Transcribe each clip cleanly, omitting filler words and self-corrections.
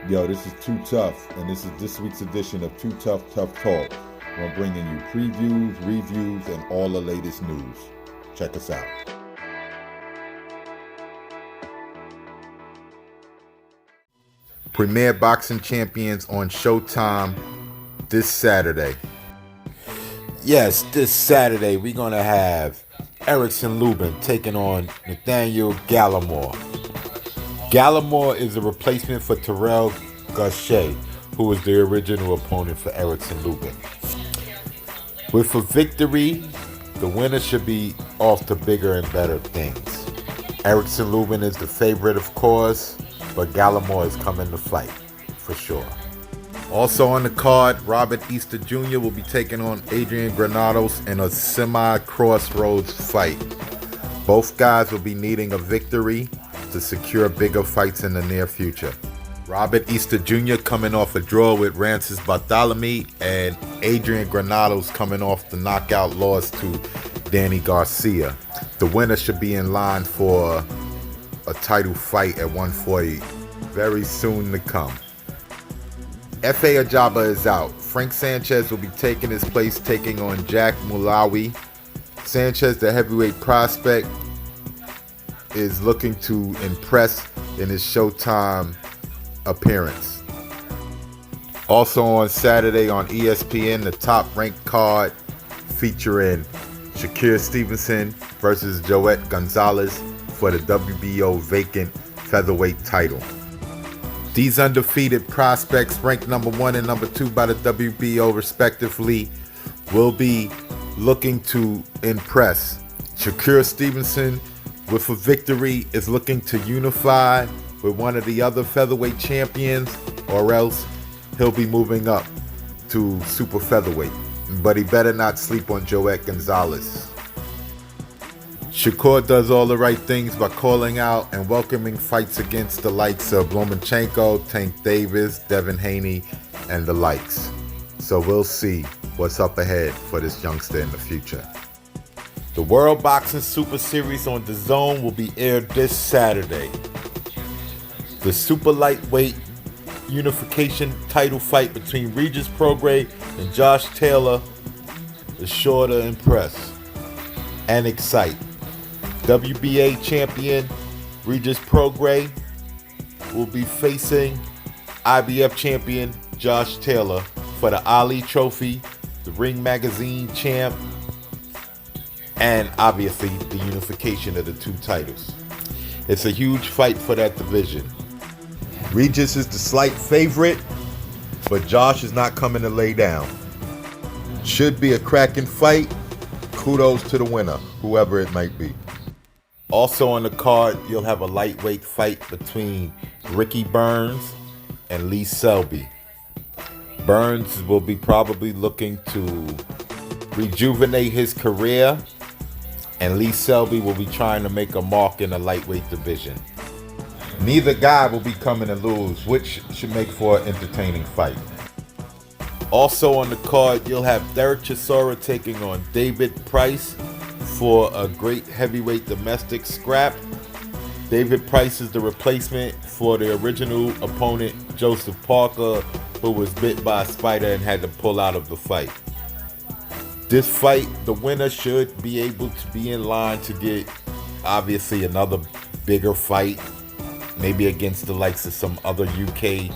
Yo, this is Too Tough, and this is this week's edition of Too Tough Tough Talk. We're bringing you previews, reviews, and all the latest news. Check us out. Premier Boxing Champions on Showtime this Saturday. Yes, this Saturday we're going to have Erickson Lubin taking on Nathaniel Gallimore. Gallimore is a replacement for Terrell Gausha, who was the original opponent for Erickson Lubin. With a victory, the winner should be off to bigger and better things. Erickson Lubin is the favorite, of course, but Gallimore is coming to fight, for sure. Also on the card, Robert Easter Jr. will be taking on Adrian Granados in a semi-crossroads fight. Both guys will be needing a victory to secure bigger fights in the near future. Robert Easter Jr. coming off a draw with Rances Bartholomew, and Adrian Granados coming off the knockout loss to Danny Garcia. The winner should be in line for a title fight at 140 very soon to come. F.A. Ajaba is out. Frank Sanchez will be taking his place, taking on Jack Mulawi. Sanchez, the heavyweight prospect, is looking to impress in his Showtime appearance. Also on Saturday on ESPN, the top-ranked card featuring Shakur Stevenson versus Joet Gonzalez for the WBO vacant featherweight title. These undefeated prospects, ranked number 1 and number 2 by the WBO respectively, will be looking to impress. Shakur Stevenson, with a victory, is looking to unify with one of the other featherweight champions, or else he'll be moving up to super featherweight. But he better not sleep on Joet Gonzalez. Shakur does all the right things by calling out and welcoming fights against the likes of Lomachenko, Tank Davis, Devin Haney, and the likes. So we'll see what's up ahead for this youngster in the future. The World Boxing Super Series on DAZN will be aired this Saturday. The super lightweight unification title fight between Regis Prograis and Josh Taylor is sure to impress and excite. WBA champion Regis Prograis will be facing IBF champion Josh Taylor for the Ali Trophy, the Ring Magazine champ, and obviously the unification of the two titles. It's a huge fight for that division. Regis is the slight favorite, but Josh is not coming to lay down. Should be a cracking fight. Kudos to the winner, whoever it might be. Also on the card, you'll have a lightweight fight between Ricky Burns and Lee Selby. Burns will be probably looking to rejuvenate his career, and Lee Selby will be trying to make a mark in the lightweight division. Neither guy will be coming to lose, which should make for an entertaining fight. Also on the card, you'll have Derek Chisora taking on David Price for a great heavyweight domestic scrap. David Price is the replacement for the original opponent, Joseph Parker, who was bit by a spider and had to pull out of the fight. This fight, the winner should be able to be in line to get, obviously, another bigger fight, maybe against the likes of some other UK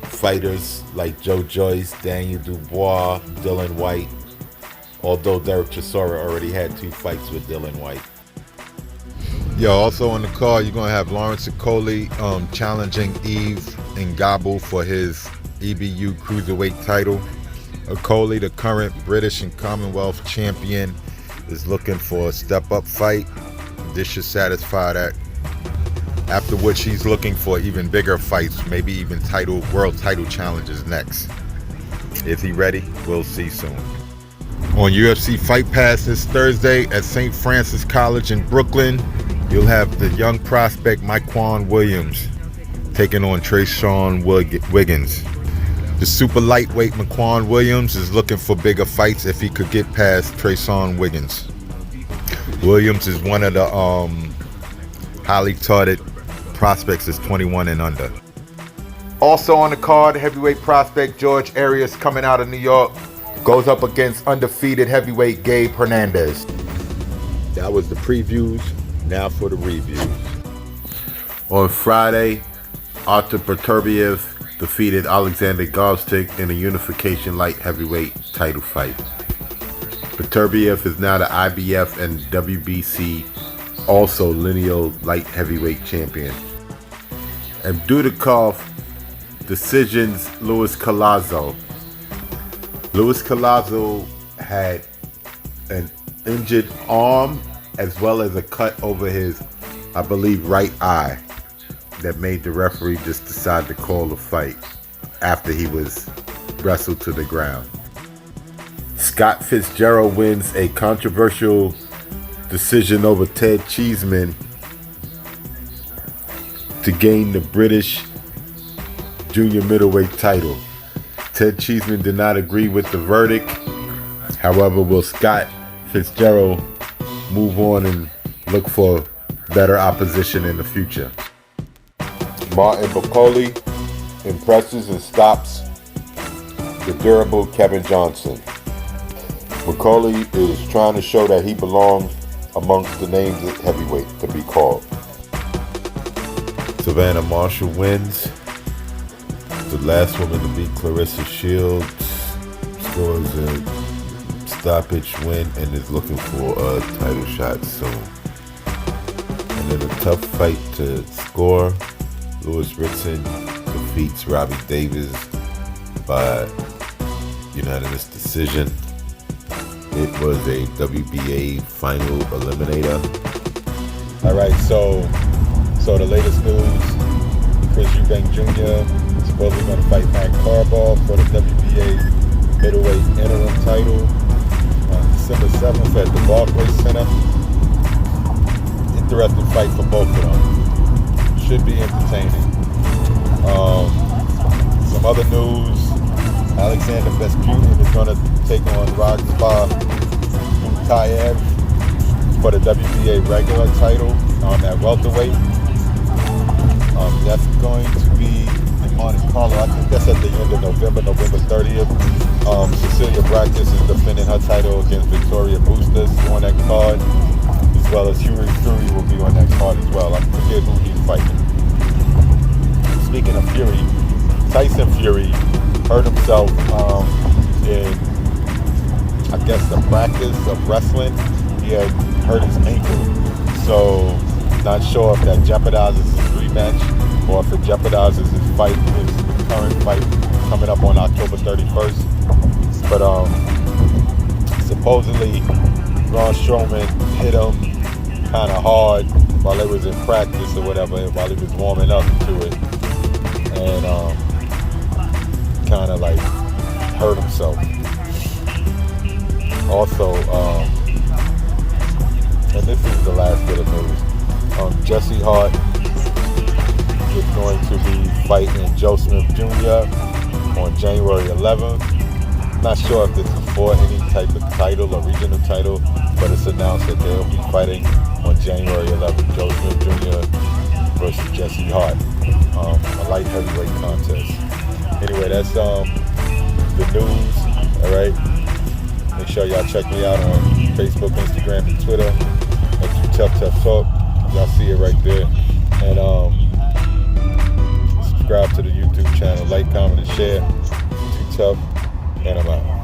fighters like Joe Joyce, Daniel Dubois, Dylan White, although Derek Chisora already had 2 fights with Dylan White. Yo, also on the card, you're going to have Lawrence Okoli challenging Yves Ngabo for his EBU Cruiserweight title. Okoli, the current British and Commonwealth champion, is looking for a step-up fight. This should satisfy that. After which he's looking for even bigger fights, maybe even world title challenges next. Is he ready? We'll see soon. On UFC Fight Pass this Thursday at St. Francis College in Brooklyn, you'll have the young prospect Myquan Williams taking on Trayshawn Wiggins. The super lightweight Myquan Williams is looking for bigger fights if he could get past Trayshawn Wiggins. Williams is one of the highly touted prospects is 21 and under. Also on the card, heavyweight prospect George Arias coming out of New York goes up against undefeated heavyweight Gabe Hernandez. That was the previews. Now for the reviews. On Friday, Artur Beterbiev defeated Alexander Gostic in a unification light heavyweight title fight. Beterbiev is now the IBF and WBC also lineal light heavyweight champion. And Dudikov decisions Luis Collazo. Luis Collazo had an injured arm as well as a cut over his, I believe, right eye that made the referee just decide to call the fight after he was wrestled to the ground. Scott Fitzgerald wins a controversial decision over Ted Cheeseman to gain the British junior middleweight title. Ted Cheeseman did not agree with the verdict. However, will Scott Fitzgerald move on and look for better opposition in the future? Martin Bakole impresses and stops the durable Kevin Johnson. Bakole is trying to show that he belongs amongst the names at heavyweight to be called. Savannah Marshall wins. The last woman to beat Clarissa Shields scores a stoppage win and is looking for a title shot soon. And in a tough fight to score, Lewis Ritson defeats Robbie Davis by unanimous decision. It was a WBA final eliminator. All right, so the latest news: Chris Eubank Jr. is supposedly going to fight Matt Carball for the WBA middleweight interim title on December 7th at the Barclays Center. Interesting fight for both of them. Should be entertaining. Some other news: Alexander Vesputin is going to take on Ragzbar Mutayev for the WBA regular title at welterweight. That's going to be in Monte Carlo. I think that's at the end of November 30th. Cecilia Brækhus is defending her title against Victoria Bustos on that card, as well as Fury will be on that card as well. I forget who he's fighting. Speaking of Fury, Tyson Fury hurt himself in, I guess, the practice of wrestling. He had hurt his ankle, so not sure if that jeopardizes his rematch or if it jeopardizes his fight, his current fight coming up on October 31st. But supposedly Braun Strowman hit him kind of hard while they was in practice or whatever, while he was warming up to it, and kind of like hurt himself. Also, and this is the last bit of news, Jesse Hart is going to be fighting Joe Smith Jr. on January 11th. Not sure if this is for any type of title or regional title, but it's announced that they'll be fighting on January 11th, Joe Smith Jr. versus Jesse Hart, a light heavyweight contest. Anyway, that's the news. All right, make sure y'all check me out on Facebook, Instagram, and Twitter at TaljSport. Y'all see it right there, and subscribe to the YouTube channel, like, comment, and share. Too Tough, and I'm out.